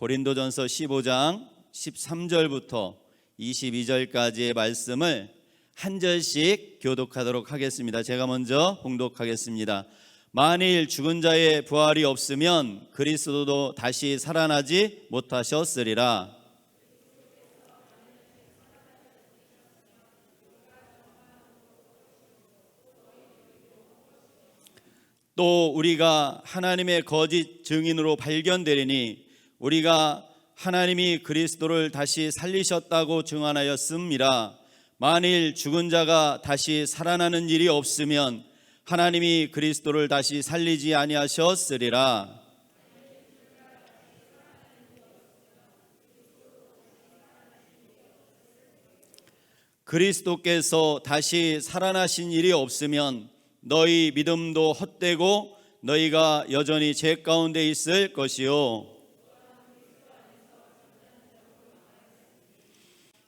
고린도전서 15장 13절부터 22절까지의 말씀을 한 절씩 교독하도록 하겠습니다. 제가 먼저 봉독하겠습니다. 만일 죽은 자의 부활이 없으면 그리스도도 다시 살아나지 못하셨으리라. 또 우리가 하나님의 거짓 증인으로 발견되리니 우리가 하나님이 그리스도를 다시 살리셨다고 증언하였음이라. 만일 죽은 자가 다시 살아나는 일이 없으면 하나님이 그리스도를 다시 살리지 아니하셨으리라. 그리스도께서 다시 살아나신 일이 없으면 너희 믿음도 헛되고 너희가 여전히 죄 가운데 있을 것이요.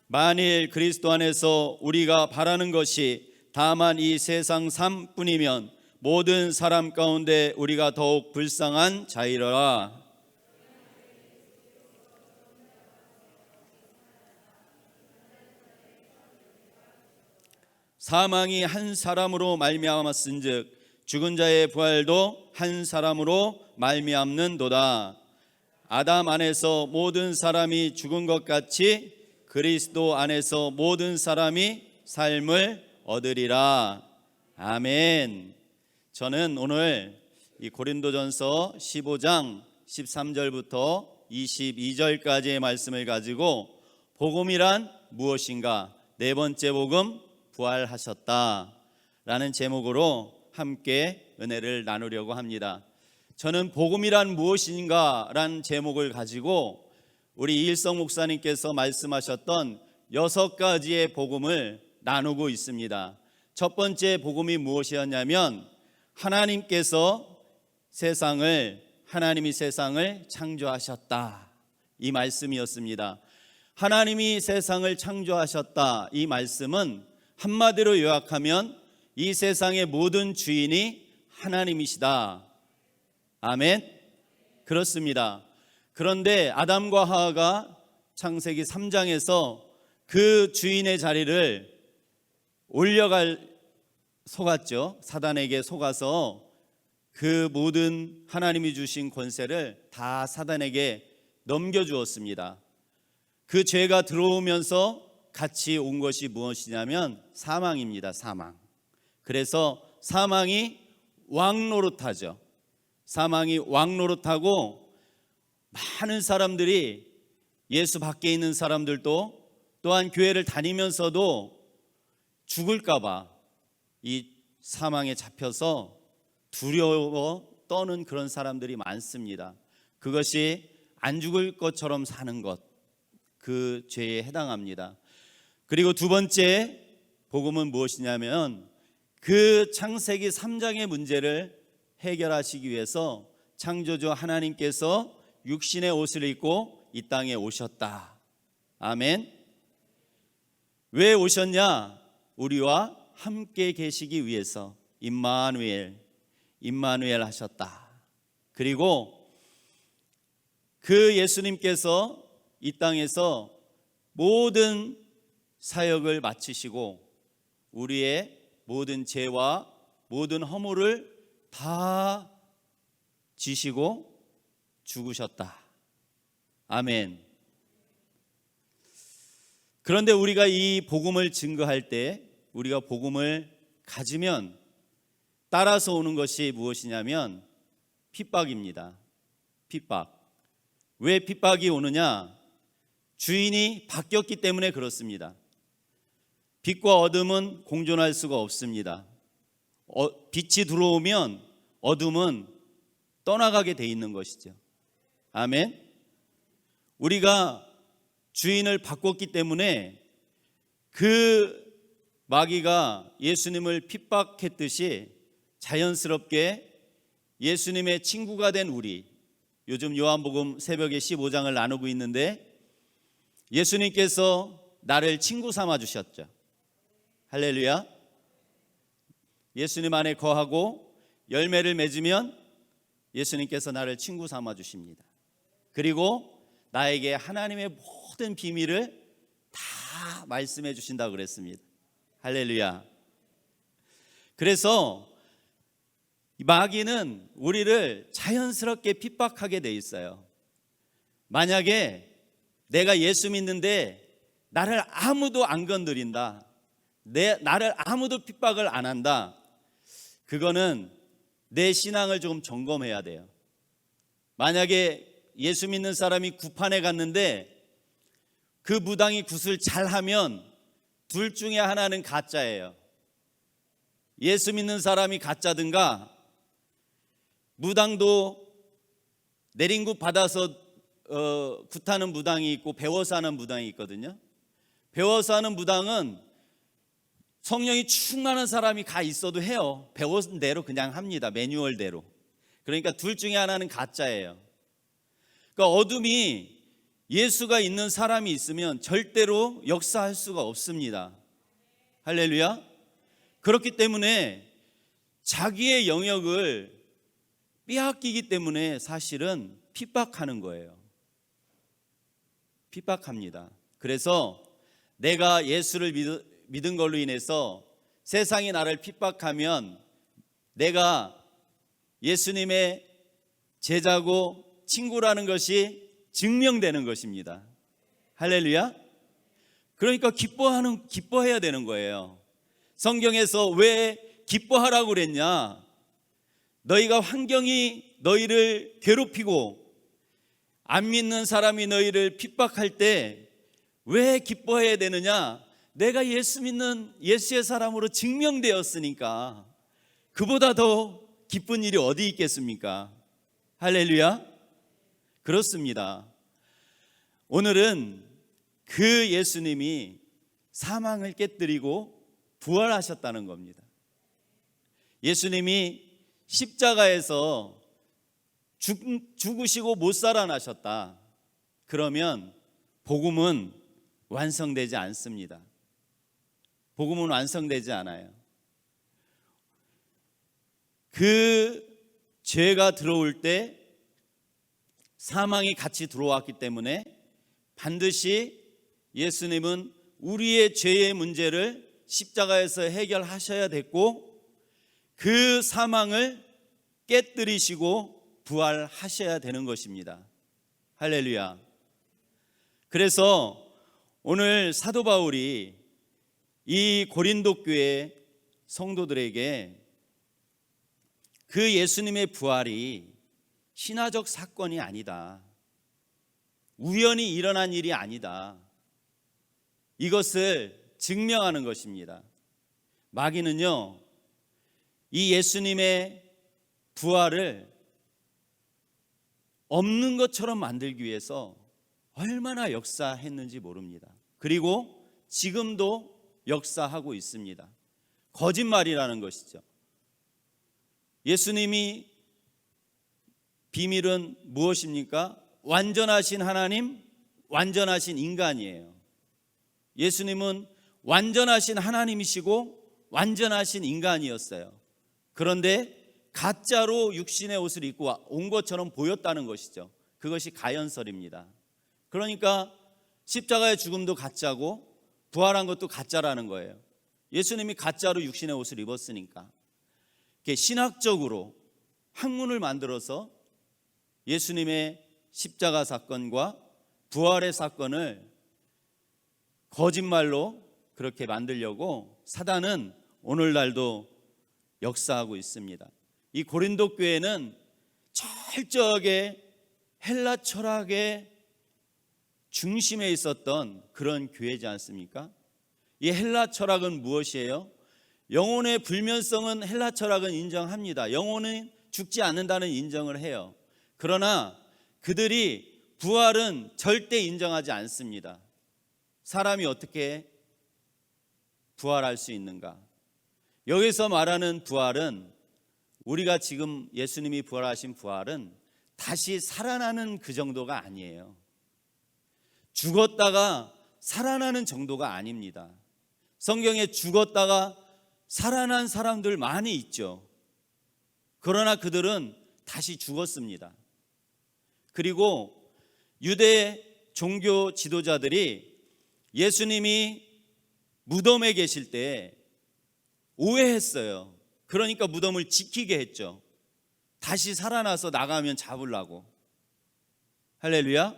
만일 그리스도 안에서 우리가 바라는 것이 다만 이 세상 삶뿐이면 모든 사람 가운데 우리가 더욱 불쌍한 자이러라. 사망이 한 사람으로 말미암았은즉 죽은 자의 부활도 한 사람으로 말미암는도다. 아담 안에서 모든 사람이 죽은 것 같이 그리스도 안에서 모든 사람이 삶을 얻으리라. 아멘. 저는 오늘 이 고린도전서 15장 13절부터 22절까지의 말씀을 가지고 복음이란 무엇인가, 네 번째 복음 부활하셨다 라는 제목으로 함께 은혜를 나누려고 합니다. 저는 복음이란 무엇인가 라는 제목을 가지고 우리 이일성 목사님께서 말씀하셨던 6가지의 복음을 나누고 있습니다. 첫 번째 복음이 무엇이었냐면 하나님이 세상을 창조하셨다, 이 말씀이었습니다. 하나님이 세상을 창조하셨다, 이 말씀은 한마디로 요약하면 이 세상의 모든 주인이 하나님이시다. 아멘. 그렇습니다. 그런데 아담과 하와가 창세기 3장에서 그 주인의 자리를 속았죠. 사단에게 속아서 그 모든 하나님이 주신 권세를 다 사단에게 넘겨주었습니다. 그 죄가 들어오면서 같이 온 것이 무엇이냐면 사망입니다. 사망. 그래서 사망이 왕노릇하죠. 사망이 왕노릇하고 많은 사람들이, 예수 밖에 있는 사람들도 또한 교회를 다니면서도 죽을까 봐 이 사망에 잡혀서 두려워 떠는 그런 사람들이 많습니다. 그것이 안 죽을 것처럼 사는 것, 그 죄에 해당합니다. 그리고 두 번째 복음은 무엇이냐면 그 창세기 3장의 문제를 해결하시기 위해서 창조주 하나님께서 육신의 옷을 입고 이 땅에 오셨다. 아멘. 왜 오셨냐? 우리와 함께 계시기 위해서 임마누엘 하셨다. 그리고 그 예수님께서 이 땅에서 모든 사역을 마치시고 우리의 모든 죄와 모든 허물을 다 지시고 죽으셨다. 아멘. 그런데 우리가 이 복음을 증거할 때, 우리가 복음을 가지면 따라서 오는 것이 무엇이냐면 핍박입니다. 핍박. 왜 핍박이 오느냐? 주인이 바뀌었기 때문에 그렇습니다. 빛과 어둠은 공존할 수가 없습니다. 빛이 들어오면 어둠은 떠나가게 돼 있는 것이죠. 아멘. 우리가 주인을 바꿨기 때문에 그 마귀가 예수님을 핍박했듯이 자연스럽게 예수님의 친구가 된 우리, 요즘 요한복음 새벽에 15장을 나누고 있는데 예수님께서 나를 친구 삼아 주셨죠. 할렐루야. 예수님 안에 거하고 열매를 맺으면 예수님께서 나를 친구 삼아 주십니다. 그리고 나에게 하나님의 모든 비밀을 다 말씀해 주신다고 그랬습니다. 할렐루야. 그래서 마귀는 우리를 자연스럽게 핍박하게 돼 있어요. 만약에 내가 예수 믿는데 나를 아무도 안 건드린다, 나를 아무도 핍박을 안 한다, 그거는 내 신앙을 조금 점검해야 돼요. 만약에 예수 믿는 사람이 굿판에 갔는데 그 무당이 굿을 잘하면 둘 중에 하나는 가짜예요. 예수 믿는 사람이 가짜든가, 무당도 내린 굿 받아서 굿하는 무당이 있고 배워서 하는 무당이 있거든요. 배워서 하는 무당은 성령이 충만한 사람이 가 있어도 해요. 배운 대로 그냥 합니다. 매뉴얼대로. 그러니까 둘 중에 하나는 가짜예요. 그러니까 어둠이 예수가 있는 사람이 있으면 절대로 역사할 수가 없습니다. 할렐루야. 그렇기 때문에 자기의 영역을 빼앗기기 때문에 사실은 핍박하는 거예요. 핍박합니다. 그래서 내가 예수를 믿은 걸로 인해서 세상이 나를 핍박하면 내가 예수님의 제자고 친구라는 것이 증명되는 것입니다. 할렐루야. 그러니까 기뻐해야 되는 거예요. 성경에서 왜 기뻐하라고 그랬냐? 너희가 환경이 너희를 괴롭히고 안 믿는 사람이 너희를 핍박할 때 왜 기뻐해야 되느냐? 내가 예수 믿는 예수의 사람으로 증명되었으니까. 그보다 더 기쁜 일이 어디 있겠습니까? 할렐루야. 그렇습니다. 오늘은 그 예수님이 사망을 깨뜨리고 부활하셨다는 겁니다. 예수님이 십자가에서 죽으시고 못 살아나셨다. 그러면 복음은 완성되지 않습니다. 복음은 완성되지 않아요. 그 죄가 들어올 때 사망이 같이 들어왔기 때문에 반드시 예수님은 우리의 죄의 문제를 십자가에서 해결하셔야 됐고, 그 사망을 깨뜨리시고 부활하셔야 되는 것입니다. 할렐루야. 그래서 오늘 사도 바울이 이 고린도 교회 성도들에게 그 예수님의 부활이 신화적 사건이 아니다, 우연히 일어난 일이 아니다, 이것을 증명하는 것입니다. 마귀는요, 이 예수님의 부활을 없는 것처럼 만들기 위해서 얼마나 역사했는지 모릅니다. 그리고 지금도 역사하고 있습니다. 거짓말이라는 것이죠. 예수님이 비밀은 무엇입니까? 완전하신 하나님, 완전하신 인간이에요. 예수님은 완전하신 하나님이시고 완전하신 인간이었어요. 그런데 가짜로 육신의 옷을 입고 온 것처럼 보였다는 것이죠. 그것이 가연설입니다. 그러니까 십자가의 죽음도 가짜고 부활한 것도 가짜라는 거예요. 예수님이 가짜로 육신의 옷을 입었으니까. 신학적으로 학문을 만들어서 예수님의 십자가 사건과 부활의 사건을 거짓말로 그렇게 만들려고 사단은 오늘날도 역사하고 있습니다. 이 고린도 교회는 철저하게 헬라 철학의 중심에 있었던 그런 교회지 않습니까? 이 헬라 철학은 무엇이에요? 영혼의 불면성은 헬라 철학은 인정합니다. 영혼은 죽지 않는다는 인정을 해요. 그러나 그들이 부활은 절대 인정하지 않습니다. 사람이 어떻게 부활할 수 있는가? 여기서 말하는 부활은, 우리가 지금 예수님이 부활하신 부활은 다시 살아나는 그 정도가 아니에요. 죽었다가 살아나는 정도가 아닙니다. 성경에 죽었다가 살아난 사람들 많이 있죠. 그러나 그들은 다시 죽었습니다. 그리고 유대 종교 지도자들이 예수님이 무덤에 계실 때 오해했어요. 그러니까 무덤을 지키게 했죠. 다시 살아나서 나가면 잡으려고. 할렐루야.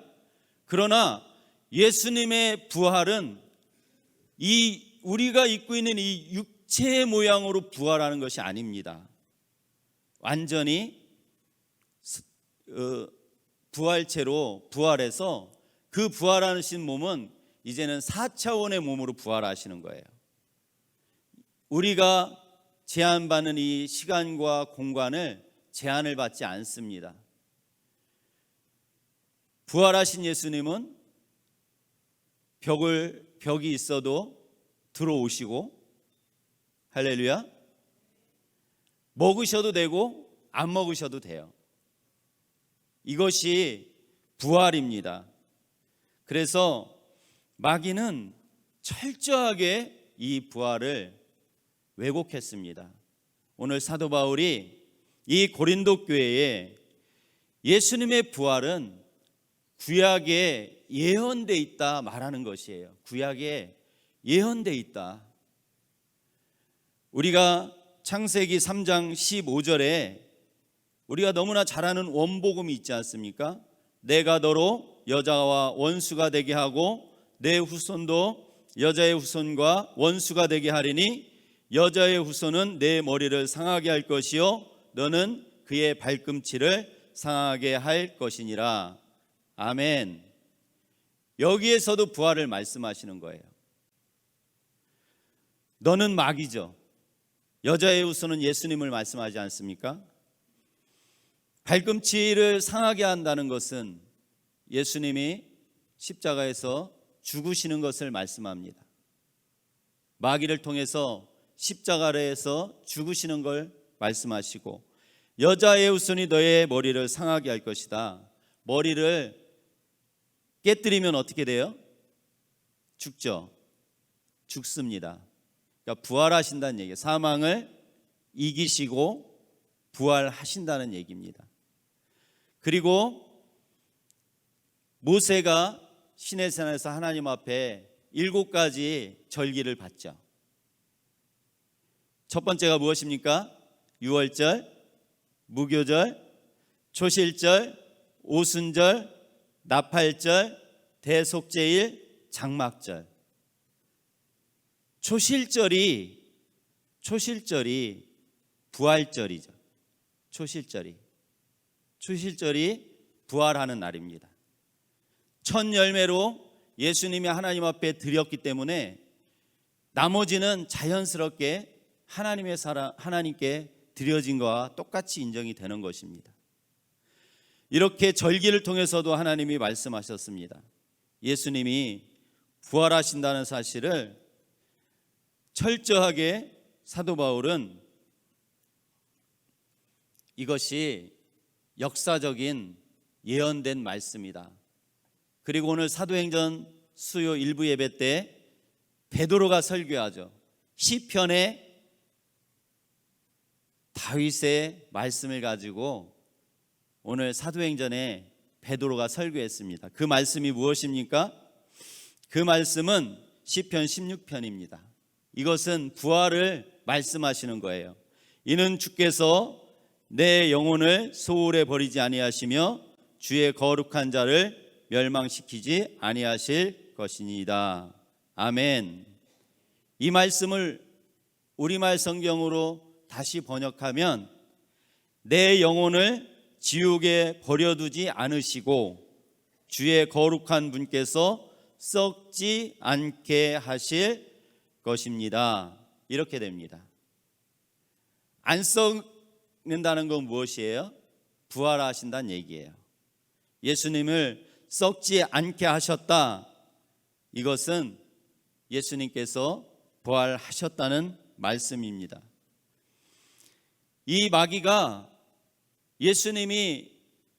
그러나 예수님의 부활은 우리가 입고 있는 이 육체의 모양으로 부활하는 것이 아닙니다. 완전히 부활체로 부활해서 그 부활하신 몸은 이제는 4차원의 몸으로 부활하시는 거예요. 우리가 제한받는 이 시간과 공간을 제한을 받지 않습니다. 부활하신 예수님은 벽이 있어도 들어오시고, 할렐루야, 먹으셔도 되고 안 먹으셔도 돼요. 이것이 부활입니다. 그래서 마귀는 철저하게 이 부활을 왜곡했습니다. 오늘 사도 바울이 이 고린도 교회에 예수님의 부활은 구약에 예언돼 있다 말하는 것이에요. 구약에 예언돼 있다. 우리가 창세기 3장 15절에 우리가 너무나 잘 아는 원복음이 있지 않습니까? 내가 너로 여자와 원수가 되게 하고 내 후손도 여자의 후손과 원수가 되게 하리니 여자의 후손은 내 머리를 상하게 할 것이요 너는 그의 발꿈치를 상하게 할 것이니라. 아멘. 여기에서도 부활을 말씀하시는 거예요. 너는 마귀죠. 여자의 후손은 예수님을 말씀하지 않습니까? 발꿈치를 상하게 한다는 것은 예수님이 십자가에서 죽으시는 것을 말씀합니다. 마귀를 통해서 십자가에서 죽으시는 걸 말씀하시고, 여자의 후손이 너의 머리를 상하게 할 것이다. 머리를 깨뜨리면 어떻게 돼요? 죽죠. 죽습니다. 그러니까 부활하신다는 얘기예요. 사망을 이기시고 부활하신다는 얘기입니다. 그리고 모세가 시내산에서 하나님 앞에 7가지 절기를 받죠. 첫 번째가 무엇입니까? 유월절, 무교절, 초실절, 오순절, 나팔절, 대속제일, 장막절. 초실절이 부활절이죠. 초실절이 부활하는 날입니다. 첫 열매로 예수님이 하나님 앞에 드렸기 때문에 나머지는 자연스럽게 하나님께 드려진 것과 똑같이 인정이 되는 것입니다. 이렇게 절기를 통해서도 하나님이 말씀하셨습니다. 예수님이 부활하신다는 사실을 철저하게 사도 바울은 이것이 역사적인 예언된 말씀이다. 그리고 오늘 사도행전 수요 일부 예배 때 베드로가 설교하죠. 시편의 다윗의 말씀을 가지고 오늘 사도행전에 베드로가 설교했습니다. 그 말씀이 무엇입니까? 그 말씀은 시편 16편입니다. 이것은 부활을 말씀하시는 거예요. 이는 주께서 내 영혼을 소홀에 버리지 아니하시며 주의 거룩한 자를 멸망시키지 아니하실 것이니이다. 아멘. 이 말씀을 우리말 성경으로 다시 번역하면 내 영혼을 지옥에 버려두지 않으시고 주의 거룩한 분께서 썩지 않게 하실 것입니다. 이렇게 됩니다. 안 썩는다는 건 무엇이에요? 부활하신다는 얘기예요. 예수님을 썩지 않게 하셨다. 이것은 예수님께서 부활하셨다는 말씀입니다. 이 마귀가 예수님이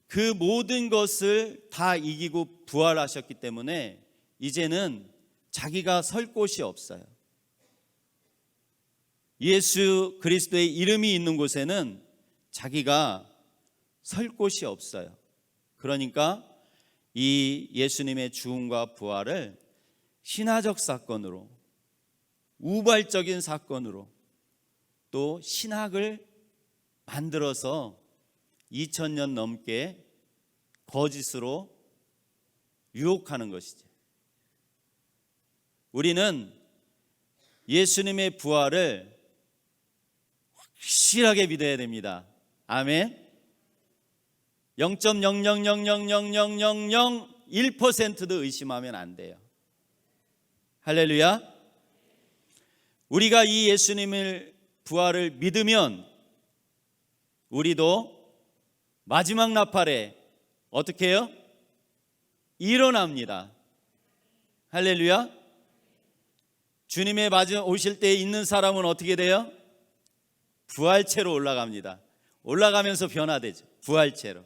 그 모든 것을 다 이기고 부활하셨기 때문에 이제는 자기가 설 곳이 없어요. 예수 그리스도의 이름이 있는 곳에는 자기가 설 곳이 없어요. 그러니까 이 예수님의 죽음과 부활을 신화적 사건으로, 우발적인 사건으로, 또 신학을 만들어서 2000년 넘게 거짓으로 유혹하는 것이죠. 우리는 예수님의 부활을 확실하게 믿어야 됩니다. 아멘. 0.000000001%도 의심하면 안 돼요. 할렐루야. 우리가 이 예수님의 부활을 믿으면 우리도 마지막 나팔에 어떻게 해요? 일어납니다. 할렐루야. 주님의 마지막 오실 때 있는 사람은 어떻게 돼요? 부활체로 올라갑니다. 올라가면서 변화되죠. 부활체로.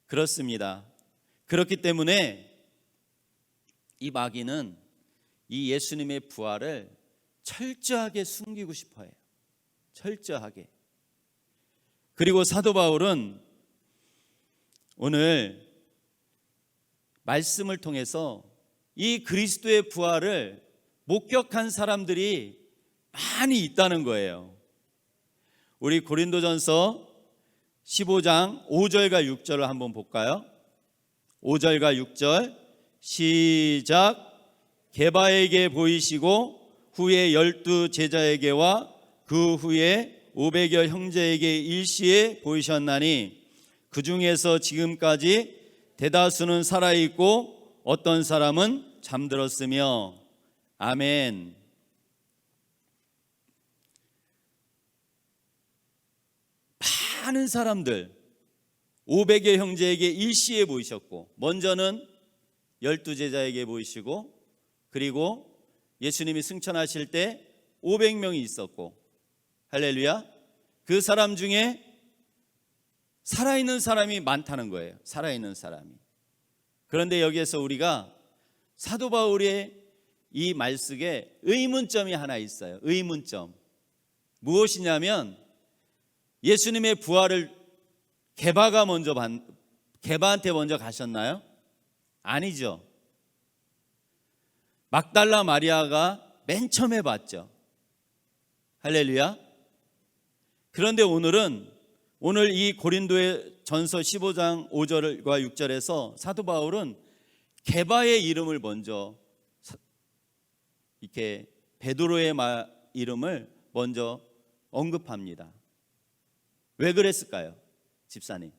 그렇습니다. 그렇기 때문에 이 마귀는 이 예수님의 부활을 철저하게 숨기고 싶어 해요. 철저하게. 그리고 사도 바울은 오늘 말씀을 통해서 이 그리스도의 부활을 목격한 사람들이 많이 있다는 거예요. 우리 고린도전서 15장 5절과 6절을 한번 볼까요? 5절과 6절 시작. 게바에게 보이시고 후에 12 제자에게와 그 후에 500여 형제에게 일시에 보이셨나니 그 중에서 지금까지 대다수는 살아있고 어떤 사람은 잠들었으며. 아멘. 많은 사람들 500여 형제에게 일시에 보이셨고, 먼저는 12 제자에게 보이시고, 그리고 예수님이 승천하실 때 500명이 있었고, 할렐루야. 그 사람 중에 살아있는 사람이 많다는 거예요. 살아있는 사람이. 그런데 여기에서 우리가 사도 바울의 이 말씀에 의문점이 하나 있어요. 의문점. 무엇이냐면 예수님의 부활을 게바한테 먼저 가셨나요? 아니죠. 막달라 마리아가 맨 처음에 봤죠. 할렐루야. 그런데 오늘 이 고린도의 전서 15장 5절과 6절에서 사도 바울은 게바의 이름을 먼저, 이렇게 베드로의 이름을 먼저 언급합니다. 왜 그랬을까요, 집사님?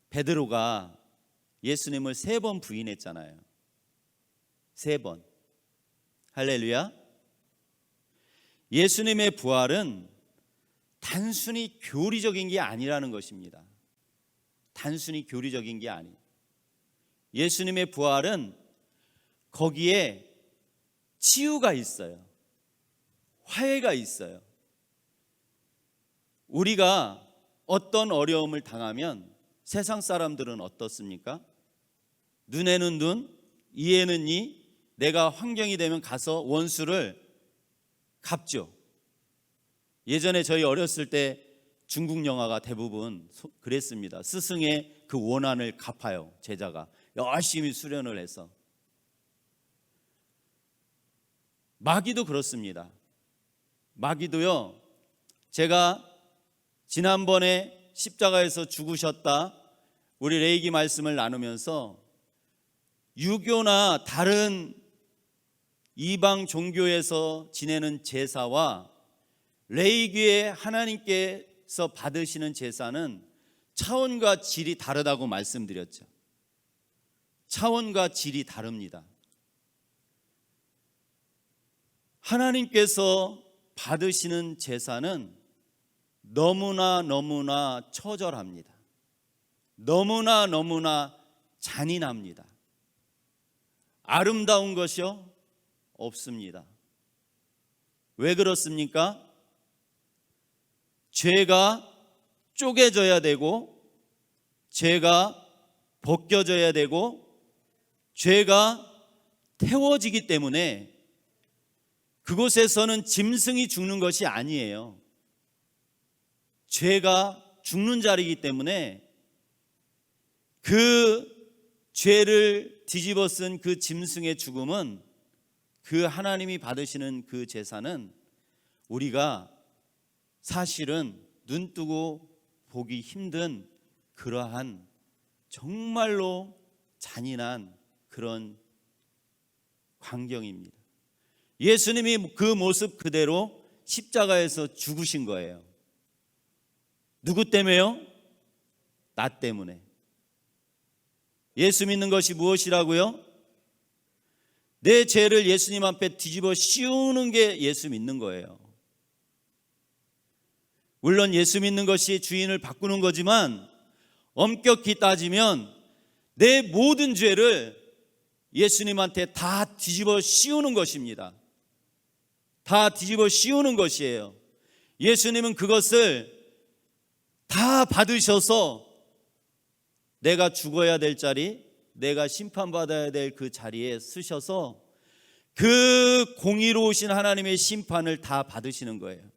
베드로가 예수님을 3번 부인했잖아요. 3번. 할렐루야. 예수님의 부활은 단순히 교리적인 게 아니라는 것입니다. 단순히 교리적인 게 아니에요. 예수님의 부활은 거기에 치유가 있어요. 화해가 있어요. 우리가 어떤 어려움을 당하면 세상 사람들은 어떻습니까? 눈에는 눈, 이에는 이, 내가 환경이 되면 가서 원수를 갚죠. 예전에 저희 어렸을 때 중국 영화가 대부분 그랬습니다. 스승의 그 원한을 갚아요. 제자가 열심히 수련을 해서. 마귀도 그렇습니다. 마귀도요, 제가 지난번에 십자가에서 죽으셨다 우리 레이기 말씀을 나누면서 유교나 다른 이방 종교에서 지내는 제사와 레이기의 하나님께서 받으시는 제사는 차원과 질이 다르다고 말씀드렸죠. 차원과 질이 다릅니다. 하나님께서 받으시는 제사는 너무나 처절합니다. 너무나 잔인합니다. 아름다운 것이요? 없습니다. 왜 그렇습니까? 죄가 쪼개져야 되고, 죄가 벗겨져야 되고, 죄가 태워지기 때문에 그곳에서는 짐승이 죽는 것이 아니에요. 죄가 죽는 자리이기 때문에 그 죄를 뒤집어 쓴 그 짐승의 죽음은, 그 하나님이 받으시는 그 제사는 우리가 사실은 눈뜨고 보기 힘든 그러한 정말로 잔인한 그런 광경입니다. 예수님이 그 모습 그대로 십자가에서 죽으신 거예요. 누구 때문에요? 나 때문에. 예수 믿는 것이 무엇이라고요? 내 죄를 예수님 앞에 뒤집어 씌우는 게 예수 믿는 거예요. 물론 예수 믿는 것이 주인을 바꾸는 거지만 엄격히 따지면 내 모든 죄를 예수님한테 다 뒤집어 씌우는 것입니다. 다 뒤집어 씌우는 것이에요. 예수님은 그것을 다 받으셔서 내가 죽어야 될 자리, 내가 심판받아야 될 그 자리에 쓰셔서 그 공의로우신 하나님의 심판을 다 받으시는 거예요.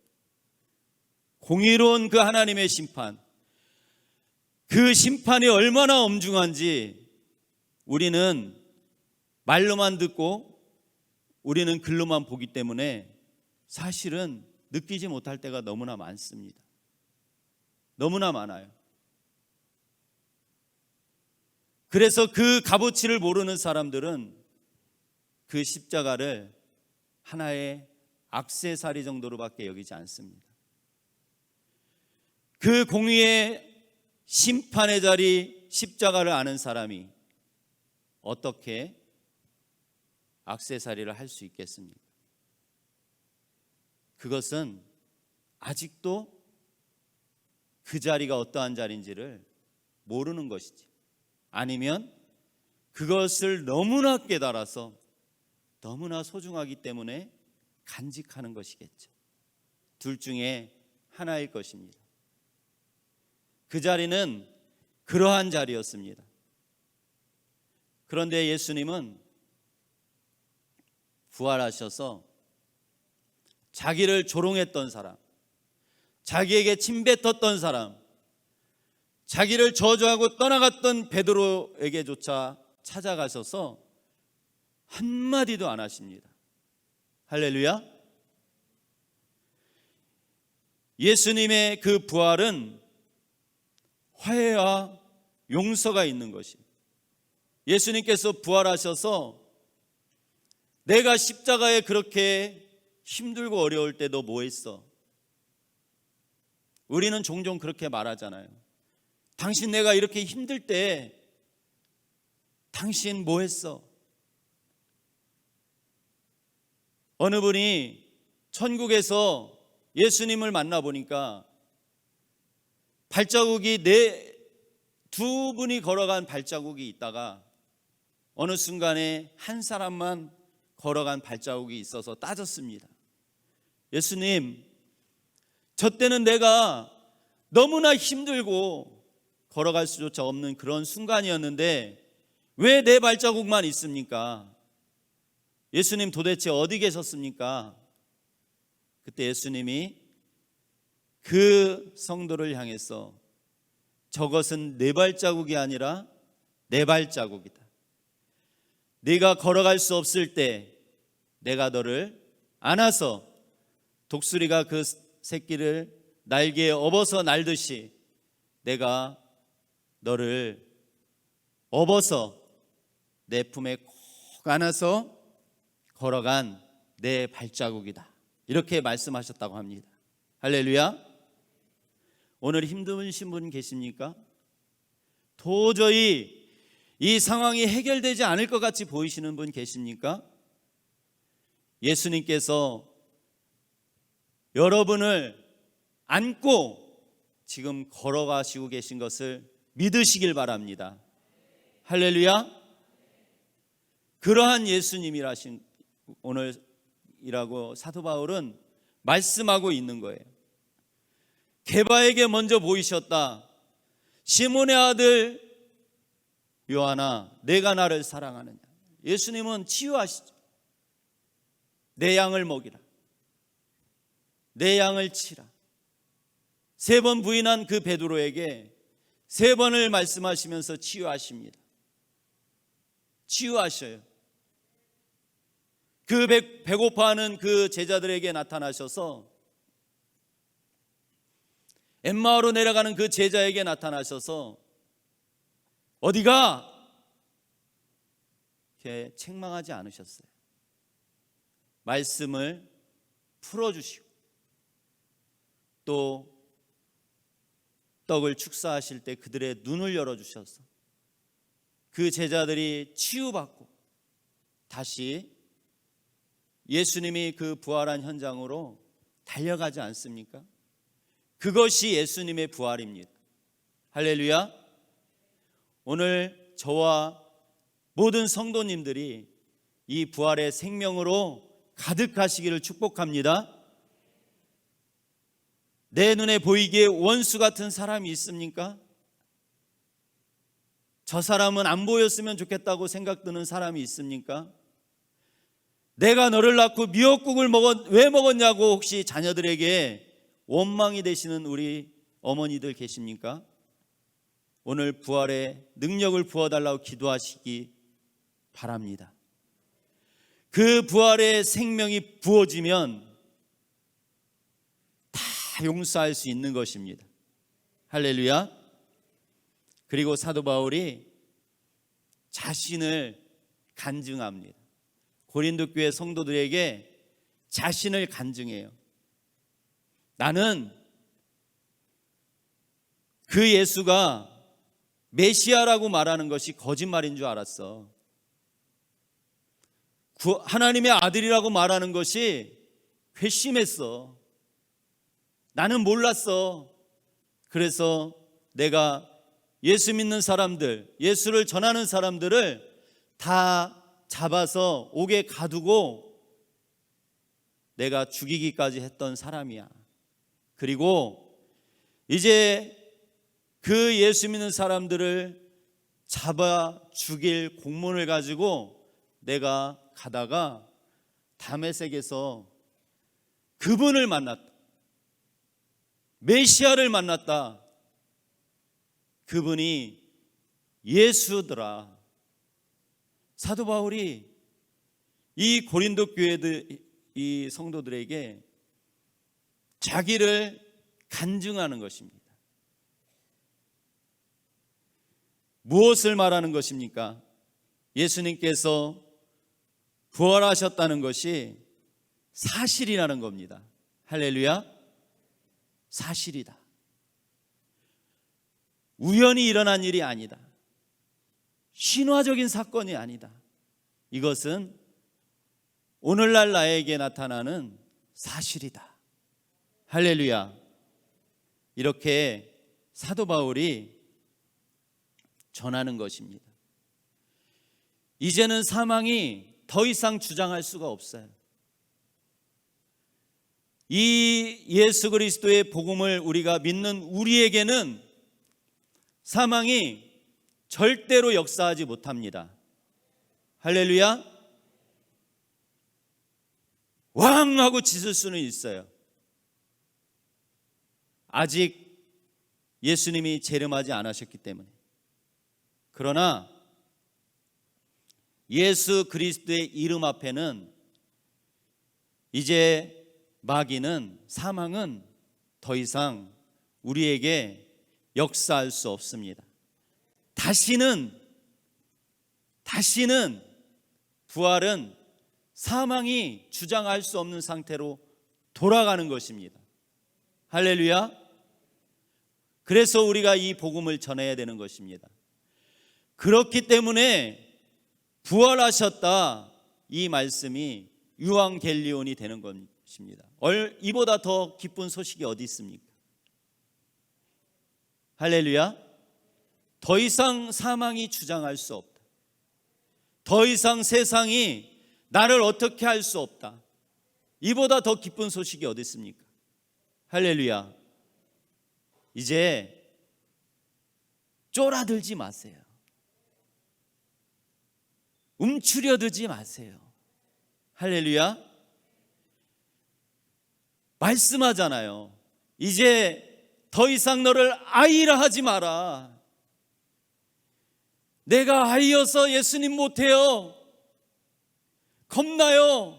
공의로운 그 하나님의 심판, 그 심판이 얼마나 엄중한지 우리는 말로만 듣고 우리는 글로만 보기 때문에 사실은 느끼지 못할 때가 너무나 많습니다. 너무나 많아요. 그래서 그 값어치를 모르는 사람들은 그 십자가를 하나의 액세서리 정도로밖에 여기지 않습니다. 그 공의의 심판의 자리 십자가를 아는 사람이 어떻게 액세서리를 할 수 있겠습니까? 그것은 아직도 그 자리가 어떠한 자리인지를 모르는 것이지, 아니면 그것을 너무나 깨달아서 너무나 소중하기 때문에 간직하는 것이겠죠. 둘 중에 하나일 것입니다. 그 자리는 그러한 자리였습니다. 그런데 예수님은 부활하셔서 자기를 조롱했던 사람, 자기에게 침뱉었던 사람, 자기를 저주하고 떠나갔던 베드로에게조차 찾아가셔서 한마디도 안 하십니다. 할렐루야. 예수님의 그 부활은 화해와 용서가 있는 것이, 예수님께서 부활하셔서 내가 십자가에 그렇게 힘들고 어려울 때 너 뭐 했어? 우리는 종종 그렇게 말하잖아요. 당신 내가 이렇게 힘들 때 당신 뭐 했어? 어느 분이 천국에서 예수님을 만나보니까 발자국이 두 분이 걸어간 발자국이 있다가 어느 순간에 한 사람만 걸어간 발자국이 있어서 따졌습니다. 예수님, 저 때는 내가 너무나 힘들고 걸어갈 수조차 없는 그런 순간이었는데 왜 내 발자국만 있습니까? 예수님 도대체 어디 계셨습니까? 그때 예수님이 그 성도를 향해서 저것은 내 발자국이 아니라 내 발자국이다. 네가 걸어갈 수 없을 때 내가 너를 안아서 독수리가 그 새끼를 날개에 업어서 날듯이 내가 너를 업어서 내 품에 꼭 안아서 걸어간 내 발자국이다. 이렇게 말씀하셨다고 합니다. 할렐루야. 오늘 힘드신 분 계십니까? 도저히 이 상황이 해결되지 않을 것 같이 보이시는 분 계십니까? 예수님께서 여러분을 안고 지금 걸어가시고 계신 것을 믿으시길 바랍니다. 할렐루야. 그러한 예수님이라신 오늘이라고 사도 바울은 말씀하고 있는 거예요. 게바에게 먼저 보이셨다. 시몬의 아들 요한아, 내가 나를 사랑하느냐? 예수님은 치유하시죠. 내 양을 먹이라, 내 양을 치라. 3번 부인한 그 베드로에게 3번을 말씀하시면서 치유하십니다. 치유하셔요. 그 배고파하는 그 제자들에게 나타나셔서, 엠마오로 내려가는 그 제자에게 나타나셔서 어디가? 이렇게 책망하지 않으셨어요. 말씀을 풀어주시고 또 떡을 축사하실 때 그들의 눈을 열어주셔서 그 제자들이 치유받고 다시 예수님이 그 부활한 현장으로 달려가지 않습니까? 그것이 예수님의 부활입니다. 할렐루야. 오늘 저와 모든 성도님들이 이 부활의 생명으로 가득하시기를 축복합니다. 내 눈에 보이기에 원수 같은 사람이 있습니까? 저 사람은 안 보였으면 좋겠다고 생각드는 사람이 있습니까? 내가 너를 낳고 미역국을 왜 먹었냐고 혹시 자녀들에게 원망이 되시는 우리 어머니들 계십니까? 오늘 부활의 능력을 부어달라고 기도하시기 바랍니다. 그 부활의 생명이 부어지면 다 용서할 수 있는 것입니다. 할렐루야. 그리고 사도 바울이 자신을 간증합니다. 고린도 교회 성도들에게 자신을 간증해요. 나는 그 예수가 메시아라고 말하는 것이 거짓말인 줄 알았어. 하나님의 아들이라고 말하는 것이 괘씸했어. 나는 몰랐어. 그래서 내가 예수 믿는 사람들, 예수를 전하는 사람들을 다 잡아서 옥에 가두고 내가 죽이기까지 했던 사람이야. 그리고 이제 그 예수 믿는 사람들을 잡아 죽일 공문을 가지고 내가 가다가 다메섹에서 그분을 만났다. 메시아를 만났다. 그분이 예수더라. 사도 바울이 이 고린도 교회들, 이 성도들에게 자기를 간증하는 것입니다. 무엇을 말하는 것입니까? 예수님께서 부활하셨다는 것이 사실이라는 겁니다. 할렐루야. 사실이다. 우연히 일어난 일이 아니다. 신화적인 사건이 아니다. 이것은 오늘날 나에게 나타나는 사실이다. 할렐루야. 이렇게 사도 바울이 전하는 것입니다. 이제는 사망이 더 이상 주장할 수가 없어요. 이 예수 그리스도의 복음을 우리가 믿는 우리에게는 사망이 절대로 역사하지 못합니다. 할렐루야. 왕 하고 짖을 수는 있어요. 아직 예수님이 재림하지 않으셨기 때문에. 그러나 예수 그리스도의 이름 앞에는 이제 마귀는, 사망은 더 이상 우리에게 역사할 수 없습니다. 다시는 부활은 사망이 주장할 수 없는 상태로 돌아가는 것입니다. 할렐루야. 그래서 우리가 이 복음을 전해야 되는 것입니다. 그렇기 때문에 부활하셨다, 이 말씀이 유앙겔리온이 되는 것입니다. 이보다 더 기쁜 소식이 어디 있습니까? 할렐루야. 더 이상 사망이 주장할 수 없다. 더 이상 세상이 나를 어떻게 할 수 없다. 이보다 더 기쁜 소식이 어디 있습니까? 할렐루야. 이제 쫄아들지 마세요. 움츠려들지 마세요. 할렐루야. 말씀하잖아요. 이제 더 이상 너를 아이라 하지 마라. 내가 아이여서 예수님 못해요. 겁나요.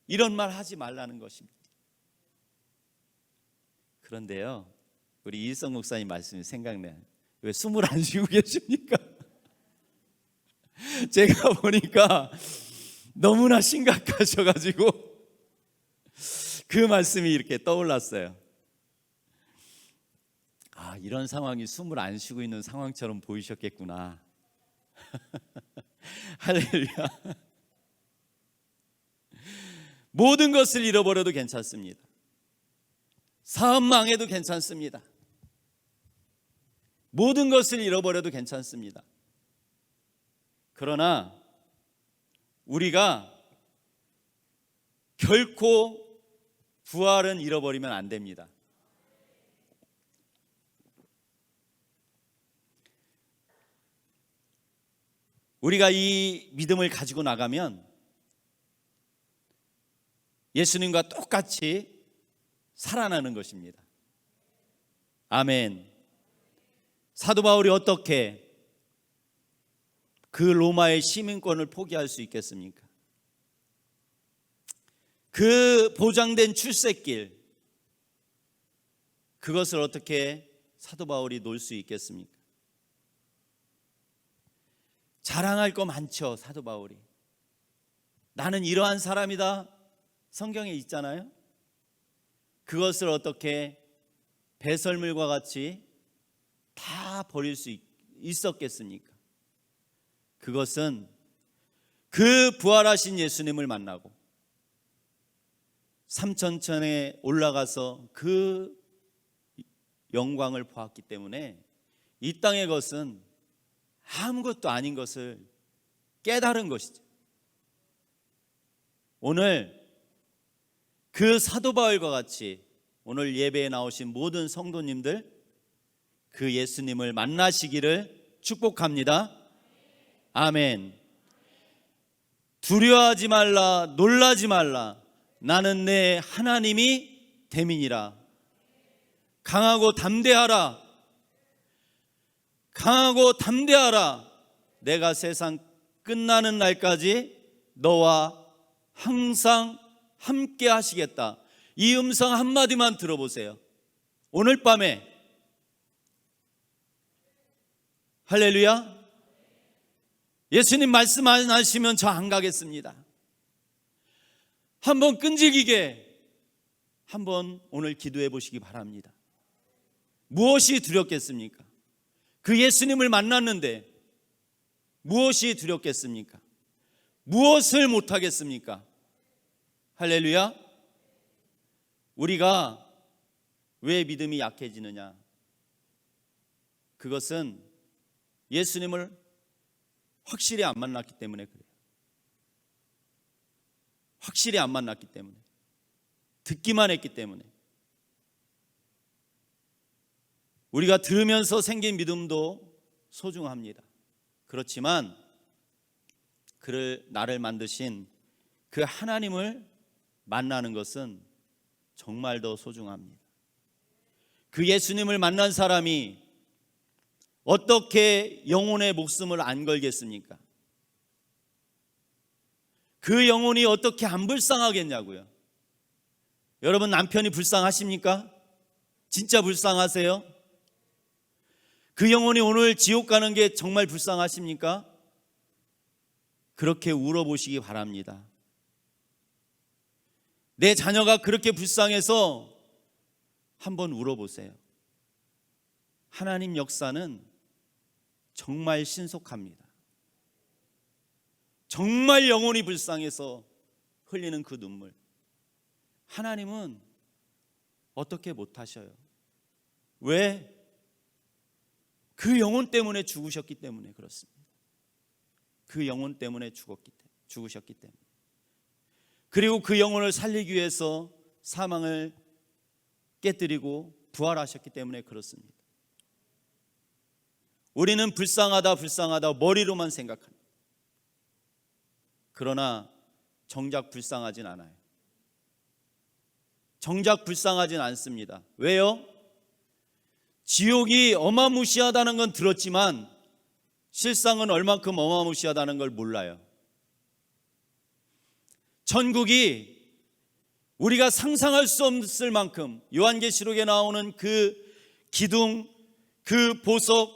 이런 말 하지 말라는 것입니다. 그런데요, 우리 이일성 목사님 말씀이 생각나요. 왜 숨을 안 쉬고 계십니까? 제가 보니까 너무나 심각하셔가지고 그 말씀이 이렇게 떠올랐어요. 아, 이런 상황이 숨을 안 쉬고 있는 상황처럼 보이셨겠구나. 할렐루야. 모든 것을 잃어버려도 괜찮습니다. 사업 망해도 괜찮습니다. 모든 것을 잃어버려도 괜찮습니다. 그러나 우리가 결코 부활은 잃어버리면 안 됩니다. 우리가 이 믿음을 가지고 나가면 예수님과 똑같이 살아나는 것입니다. 아멘. 사도 바울이 어떻게 그 로마의 시민권을 포기할 수 있겠습니까? 그 보장된 출세길, 그것을 어떻게 사도 바울이 놓을 수 있겠습니까? 자랑할 거 많죠. 사도 바울이 나는 이러한 사람이다, 성경에 있잖아요. 그것을 어떻게 배설물과 같이 다 버릴 수 있었겠습니까? 그것은 그 부활하신 예수님을 만나고 삼천천에 올라가서 그 영광을 보았기 때문에 이 땅의 것은 아무것도 아닌 것을 깨달은 것이죠. 오늘 그 사도 바울과 같이 오늘 예배에 나오신 모든 성도님들 그 예수님을 만나시기를 축복합니다. 아멘. 두려워하지 말라, 놀라지 말라. 나는 내 하나님이 됨이니라. 강하고 담대하라. 강하고 담대하라. 내가 세상 끝나는 날까지 너와 항상 함께 하시겠다. 이 음성 한마디만 들어보세요. 오늘 밤에 할렐루야. 예수님 말씀 안 하시면 저 안 가겠습니다. 한번 끈질기게 한번 오늘 기도해 보시기 바랍니다. 무엇이 두렵겠습니까? 그 예수님을 만났는데 무엇이 두렵겠습니까? 무엇을 못하겠습니까? 할렐루야. 우리가 왜 믿음이 약해지느냐? 그것은 예수님을 확실히 안 만났기 때문에 그래요. 확실히 안 만났기 때문에, 듣기만 했기 때문에. 우리가 들으면서 생긴 믿음도 소중합니다. 그렇지만 그를 나를 만드신 그 하나님을 만나는 것은 정말 더 소중합니다. 그 예수님을 만난 사람이 어떻게 영혼의 목숨을 안 걸겠습니까? 그 영혼이 어떻게 안 불쌍하겠냐고요. 여러분, 남편이 불쌍하십니까? 진짜 불쌍하세요? 그 영혼이 오늘 지옥 가는 게 정말 불쌍하십니까? 그렇게 울어보시기 바랍니다. 내 자녀가 그렇게 불쌍해서 한번 울어보세요. 하나님 역사는 정말 신속합니다. 정말 영혼이 불쌍해서 흘리는 그 눈물, 하나님은 어떻게 못하셔요? 왜? 그 영혼 때문에 죽으셨기 때문에 그렇습니다. 그 영혼 때문에 죽으셨기 때문에. 그리고 그 영혼을 살리기 위해서 사망을 깨뜨리고 부활하셨기 때문에 그렇습니다. 우리는 불쌍하다 머리로만 생각합니다. 그러나 정작 불쌍하진 않아요. 정작 불쌍하진 않습니다. 왜요? 지옥이 어마무시하다는 건 들었지만 실상은 얼만큼 어마무시하다는 걸 몰라요. 천국이 우리가 상상할 수 없을 만큼 요한계시록에 나오는 그 기둥, 그 보석,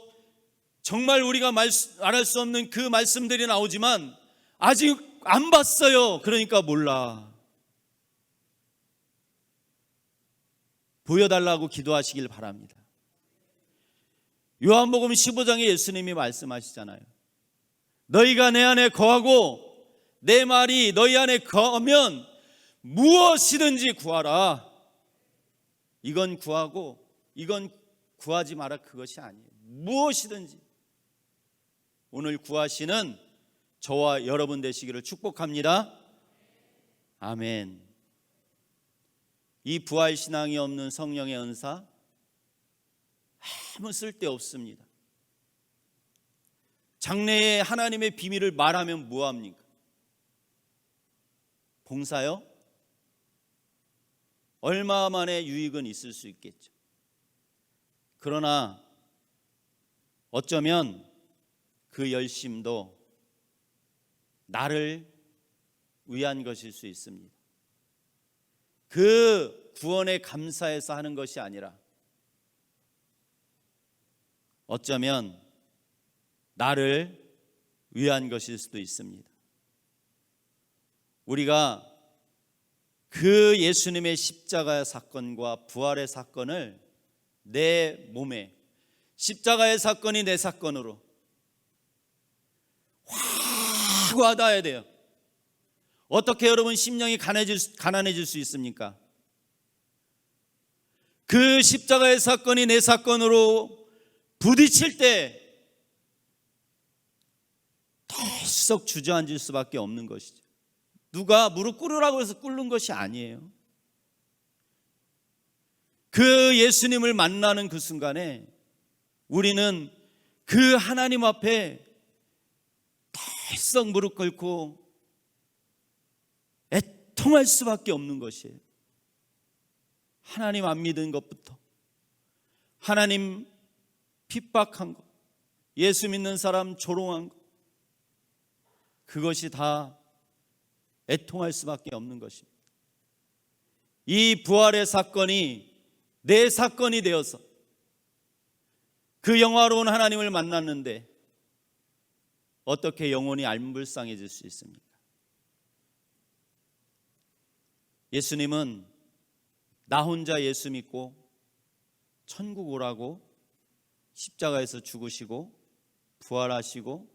정말 우리가 말할 수 없는 그 말씀들이 나오지만 아직 안 봤어요. 그러니까 몰라. 보여달라고 기도하시길 바랍니다. 요한복음 15장에 예수님이 말씀하시잖아요. 너희가 내 안에 거하고 내 말이 너희 안에 거하면 무엇이든지 구하라. 이건 구하고 이건 구하지 마라, 그것이 아니에요. 무엇이든지. 오늘 구하시는 저와 여러분 되시기를 축복합니다. 아멘. 이 부활신앙이 없는 성령의 은사 아무 쓸데없습니다. 장래에 하나님의 비밀을 말하면 뭐합니까? 봉사요? 얼마만의 유익은 있을 수 있겠죠. 그러나 어쩌면 그 열심도 나를 위한 것일 수 있습니다. 그 구원에 감사해서 하는 것이 아니라 어쩌면 나를 위한 것일 수도 있습니다. 우리가 그 예수님의 십자가의 사건과 부활의 사건을 내 몸에, 십자가의 사건이 내 사건으로 확 와닿아야 돼요. 어떻게 여러분 심령이 가난해질 수 있습니까? 그 십자가의 사건이 내 사건으로 부딪힐 때 덜썩 주저앉을 수밖에 없는 것이죠. 누가 무릎 꿇으라고 해서 꿇는 것이 아니에요. 그 예수님을 만나는 그 순간에 우리는 그 하나님 앞에 덜썩 무릎 꿇고 애통할 수밖에 없는 것이에요. 하나님 안 믿은 것부터, 하나님 핍박한 것, 예수 믿는 사람 조롱한 것, 그것이 다 애통할 수밖에 없는 것입니다. 이 부활의 사건이 내 사건이 되어서 그 영화로운 하나님을 만났는데 어떻게 영혼이 안불쌍해질 수 있습니까? 예수님은 나 혼자 예수 믿고 천국 오라고 십자가에서 죽으시고 부활하시고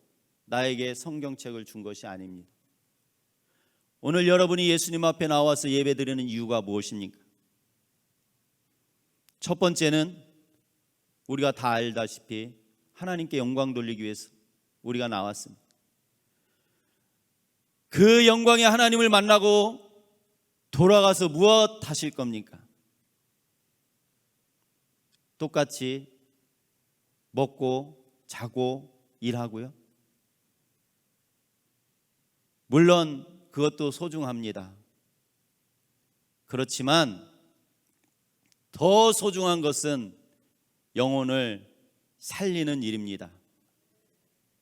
나에게 성경책을 준 것이 아닙니다. 오늘 여러분이 예수님 앞에 나와서 예배드리는 이유가 무엇입니까? 첫 번째는 우리가 다 알다시피 하나님께 영광 돌리기 위해서 우리가 나왔습니다. 그 영광의 하나님을 만나고 돌아가서 무엇 하실 겁니까? 똑같이 먹고 자고 일하고요. 물론 그것도 소중합니다. 그렇지만 더 소중한 것은 영혼을 살리는 일입니다.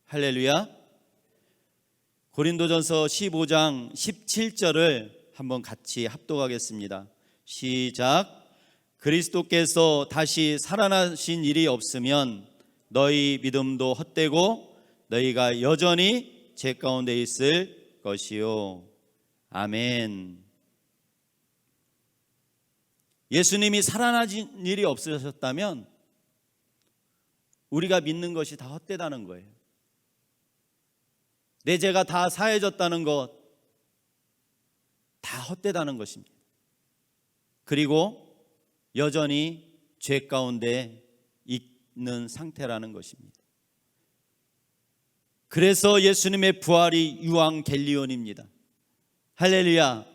할렐루야. 고린도전서 15장 17절을 한번 같이 합독하겠습니다. 시작. 그리스도께서 다시 살아나신 일이 없으면 너희 믿음도 헛되고 너희가 여전히 죄 가운데 있을 것이요. 아멘. 예수님이 살아나신 일이 없으셨다면 우리가 믿는 것이 다 헛되다는 거예요. 내 죄가 다 사해졌다는 것 다 헛되다는 것입니다. 그리고 여전히 죄 가운데 있는 상태라는 것입니다. 그래서 예수님의 부활이 유앙겔리온입니다. 할렐루야.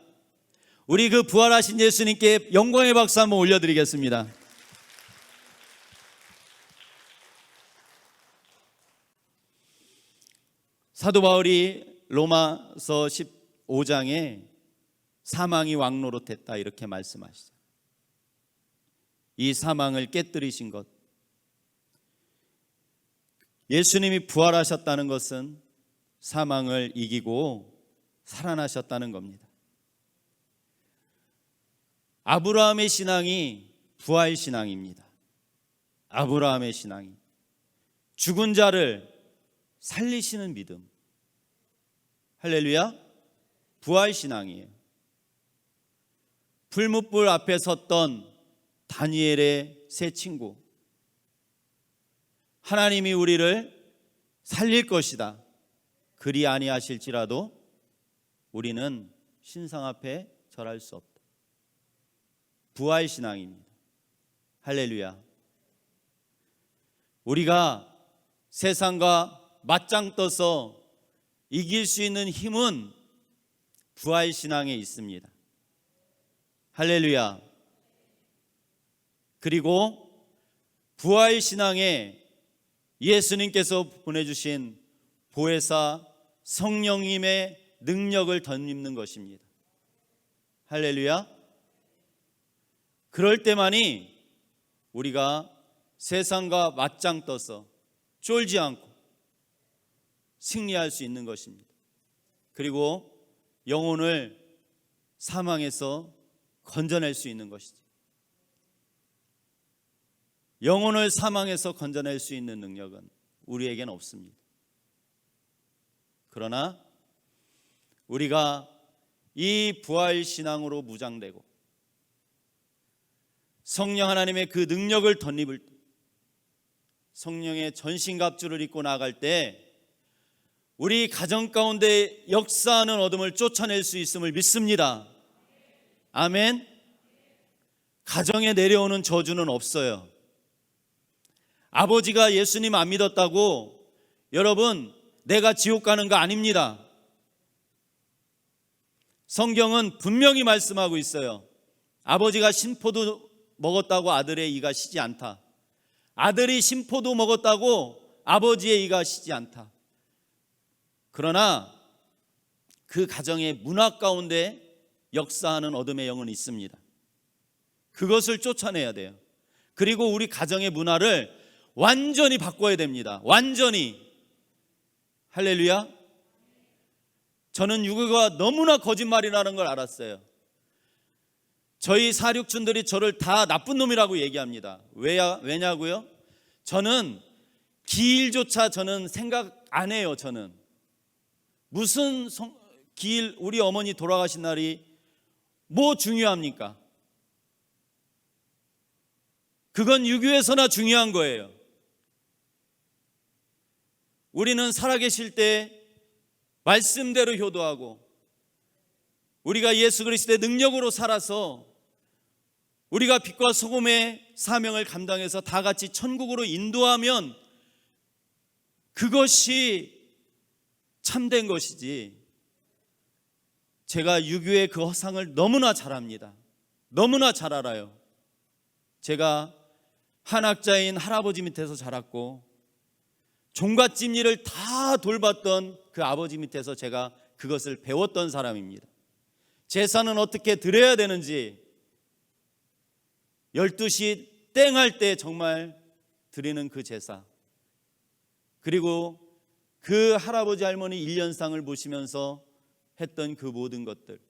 우리 그 부활하신 예수님께 영광의 박수 한번 올려드리겠습니다. 사도 바울이 로마서 15장에 사망이 왕노릇했다 이렇게 말씀하시죠. 이 사망을 깨뜨리신 것. 예수님이 부활하셨다는 것은 사망을 이기고 살아나셨다는 겁니다. 아브라함의 신앙이 부활 신앙입니다. 아브라함의 신앙이 죽은 자를 살리시는 믿음. 할렐루야. 부활 신앙이에요. 풀무불 앞에 섰던 다니엘의 세 친구. 하나님이 우리를 살릴 것이다. 그리 아니하실지라도 우리는 신상 앞에 절할 수 없다. 부활 신앙입니다. 할렐루야. 우리가 세상과 맞짱 떠서 이길 수 있는 힘은 부활 신앙에 있습니다. 할렐루야. 그리고 부활 신앙에 예수님께서 보내주신 보혜사 성령님의 능력을 덧입는 것입니다. 할렐루야. 그럴 때만이 우리가 세상과 맞짱 떠서 쫄지 않고 승리할 수 있는 것입니다. 그리고 영혼을 사망에서 건져낼 수 있는 것이죠. 영혼을 사망에서 건져낼 수 있는 능력은 우리에겐 없습니다. 그러나 우리가 이 부활 신앙으로 무장되고 성령 하나님의 그 능력을 덧입을 때, 성령의 전신갑주를 입고 나갈 때 우리 가정 가운데 역사하는 어둠을 쫓아낼 수 있음을 믿습니다. 아멘. 가정에 내려오는 저주는 없어요. 아버지가 예수님 안 믿었다고 여러분 내가 지옥 가는 거 아닙니다. 성경은 분명히 말씀하고 있어요. 아버지가 신포도 먹었다고 아들의 이가 시지 않다. 아들이 신포도 먹었다고 아버지의 이가 시지 않다. 그러나 그 가정의 문화 가운데 역사하는 어둠의 영은 있습니다. 그것을 쫓아내야 돼요. 그리고 우리 가정의 문화를 완전히 바꿔야 됩니다. 완전히. 할렐루야. 저는 유교가 너무나 거짓말이라는 걸 알았어요. 저희 사륙꾼들이 저를 다 나쁜 놈이라고 얘기합니다. 왜냐고요? 저는 기일조차 저는 생각 안 해요. 저는 무슨 기일, 우리 어머니 돌아가신 날이 뭐 중요합니까? 그건 유교에서나 중요한 거예요. 우리는 살아계실 때 말씀대로 효도하고 우리가 예수 그리스도의 능력으로 살아서 우리가 빛과 소금의 사명을 감당해서 다 같이 천국으로 인도하면 그것이 참된 것이지. 제가 유교의 그 허상을 너무나 잘 압니다. 너무나 잘 알아요. 제가 한학자인 할아버지 밑에서 자랐고 종갓집 일을 다 돌봤던 그 아버지 밑에서 제가 그것을 배웠던 사람입니다. 제사는 어떻게 드려야 되는지 12시 땡 할 때 정말 드리는 그 제사, 그리고 그 할아버지 할머니 1년상을 보시면서 했던 그 모든 것들,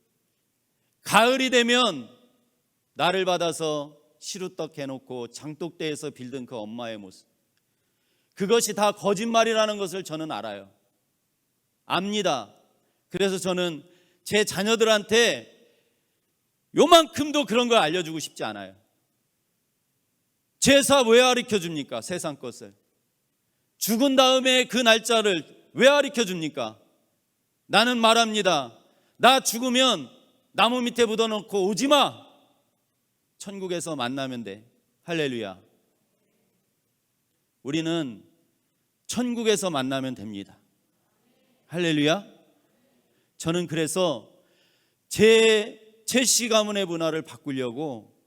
가을이 되면 나를 받아서 시루떡 해놓고 장독대에서 빌던 그 엄마의 모습, 그것이 다 거짓말이라는 것을 저는 알아요. 압니다. 그래서 저는 제 자녀들한테 요만큼도 그런 걸 알려주고 싶지 않아요. 제사 왜 가르쳐줍니까? 세상 것을. 죽은 다음에 그 날짜를 왜 가르쳐줍니까? 나는 말합니다. 나 죽으면 나무 밑에 묻어놓고 오지마. 천국에서 만나면 돼. 할렐루야. 우리는 천국에서 만나면 됩니다. 할렐루야. 저는 그래서 제 제시 가문의 문화를 바꾸려고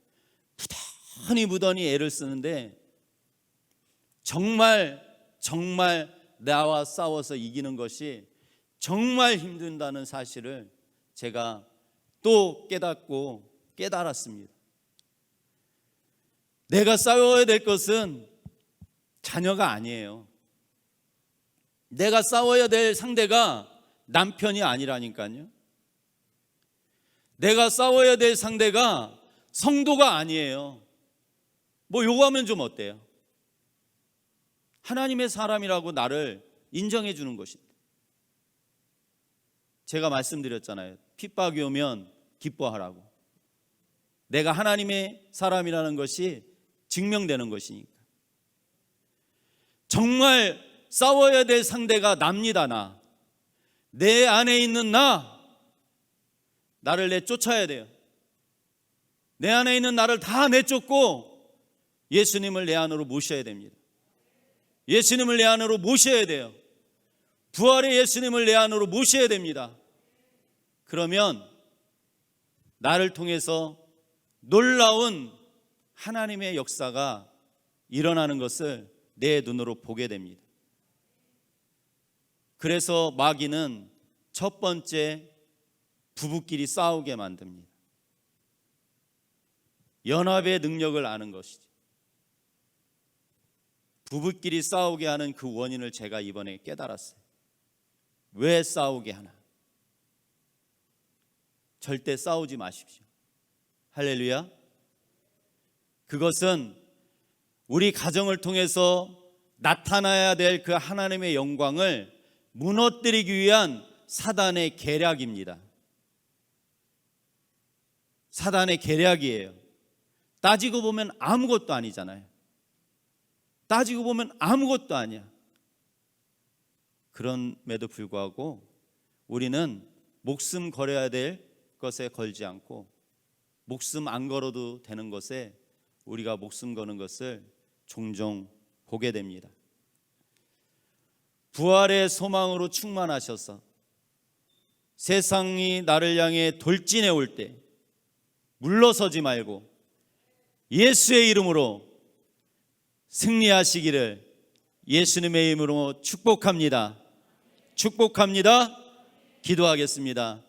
무던히 애를 쓰는데 정말 나와 싸워서 이기는 것이 정말 힘든다는 사실을 제가 또 깨닫고 깨달았습니다. 내가 싸워야 될 것은 자녀가 아니에요. 내가 싸워야 될 상대가 남편이 아니라니까요. 내가 싸워야 될 상대가 성도가 아니에요. 뭐 요거 하면 좀 어때요? 하나님의 사람이라고 나를 인정해 주는 것입니다. 제가 말씀드렸잖아요. 핍박이 오면 기뻐하라고. 내가 하나님의 사람이라는 것이 증명되는 것이니까. 정말 싸워야 될 상대가 납니다. 내 안에 있는 나를 내쫓아야 돼요. 내 안에 있는 나를 다 내쫓고 예수님을 내 안으로 모셔야 됩니다. 예수님을 내 안으로 모셔야 돼요. 부활의 예수님을 내 안으로 모셔야 됩니다. 그러면 나를 통해서 놀라운 하나님의 역사가 일어나는 것을 내 눈으로 보게 됩니다. 그래서 마귀는 첫 번째 부부끼리 싸우게 만듭니다. 연합의 능력을 아는 것이죠. 부부끼리 싸우게 하는 그 원인을 제가 이번에 깨달았어요. 왜 싸우게 하나? 절대 싸우지 마십시오. 할렐루야. 그것은 우리 가정을 통해서 나타나야 될 그 하나님의 영광을 무너뜨리기 위한 사단의 계략입니다. 사단의 계략이에요. 따지고 보면 아무것도 아니잖아요. 따지고 보면 아무것도 아니야. 그럼에도 불구하고 우리는 목숨 걸어야 될 것에 걸지 않고 목숨 안 걸어도 되는 것에 우리가 목숨 거는 것을 종종 보게 됩니다. 부활의 소망으로 충만하셔서 세상이 나를 향해 돌진해 올 때 물러서지 말고 예수의 이름으로 승리하시기를 예수님의 이름으로 축복합니다. 축복합니다. 기도하겠습니다.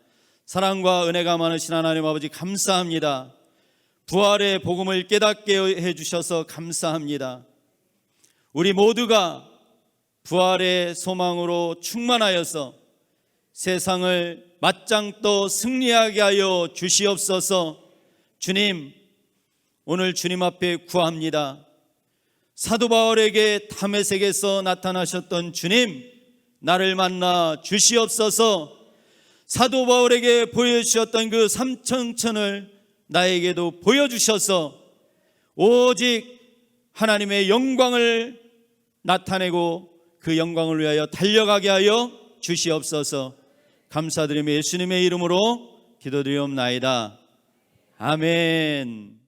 사랑과 은혜가 많으신 하나님 아버지 감사합니다. 부활의 복음을 깨닫게 해주셔서 감사합니다. 우리 모두가 부활의 소망으로 충만하여서 세상을 맞짱 떠 승리하게 하여 주시옵소서. 주님, 오늘 주님 앞에 구합니다. 사도 바울에게 다메섹에서 나타나셨던 주님, 나를 만나 주시옵소서. 사도 바울에게 보여주셨던 그 삼천천을 나에게도 보여주셔서 오직 하나님의 영광을 나타내고 그 영광을 위하여 달려가게 하여 주시옵소서. 감사드리며 예수님의 이름으로 기도드리옵나이다. 아멘.